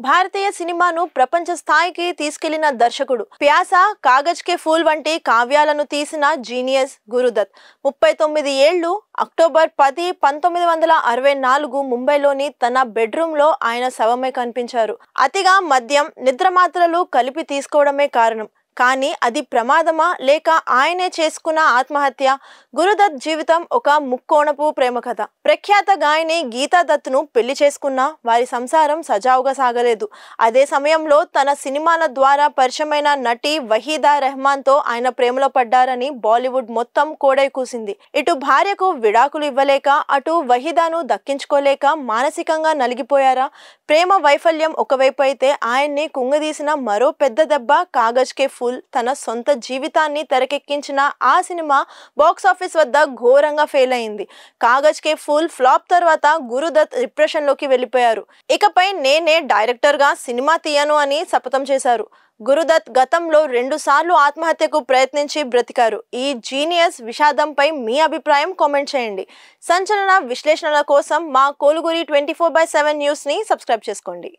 భారతీయ సినిమాను ప్రపంచ స్థాయికి తీసుకెళ్లిన దర్శకుడు. ప్యాస, కాగజ్ కే ఫూల్ వంటి కావ్యాలను తీసిన జీనియస్ గురుదత్. 39 ఏళ్లు. అక్టోబర్ 10, 1964 ముంబైలోని తన బెడ్రూమ్లో ఆయన శవమే కనిపించారు. అతిగా మద్యం, నిద్రమాత్రలు కలిపి తీసుకోవడమే కారణం. కానీ అది ప్రమాదమా లేక ఆయనే చేసుకున్న ఆత్మహత్య? గురుదత్ జీవితం ఒక ముక్కోణపు ప్రేమ కథ. ప్రఖ్యాత గాయని గీతా దత్తును పెళ్లి చేసుకున్న వారి సంసారం సజావుగా సాగలేదు. అదే సమయంలో తన సినిమాల ద్వారా పరిచయమైన నటి వహీదా రెహమాన్తో ఆయన ప్రేమలో పడ్డారని బాలీవుడ్ మొత్తం కోడై కూసింది. ఇటు భార్యకు విడాకులు ఇవ్వలేక, అటు వహీదాను దక్కించుకోలేక మానసికంగా నలిగిపోయారా? ప్రేమ వైఫల్యం ఒకవైపు అయితే ఆయన్ని కుంగదీసిన మరో పెద్ద దెబ్బ కాగజ్ కే ఫూల్. తన సొంత జీవితాన్ని తెరకెక్కించిన ఆ సినిమా బాక్సాఫీస్ వద్ద ఘోరంగా ఫెయిల్ అయింది. కాగజ్ కే ఫూల్ ఫ్లాప్ తర్వాత గురుదత్ డిప్రెషన్ లోకి వెళ్లిపోయారు. ఇకపై నేనే డైరెక్టర్ గా సినిమా తీయను అని శపథం చేశారు. గురుదత్ గతంలో 2 సార్లు ఆత్మహత్యకు ప్రయత్నించి బ్రతికారు. ఈ జీనియస్ విషాదంపై మీ అభిప్రాయం కామెంట్ చేయండి. సంచలన విశ్లేషణల కోసం మా కోలుగురి 24/7 న్యూస్ ని సబ్స్క్రైబ్ చేసుకోండి.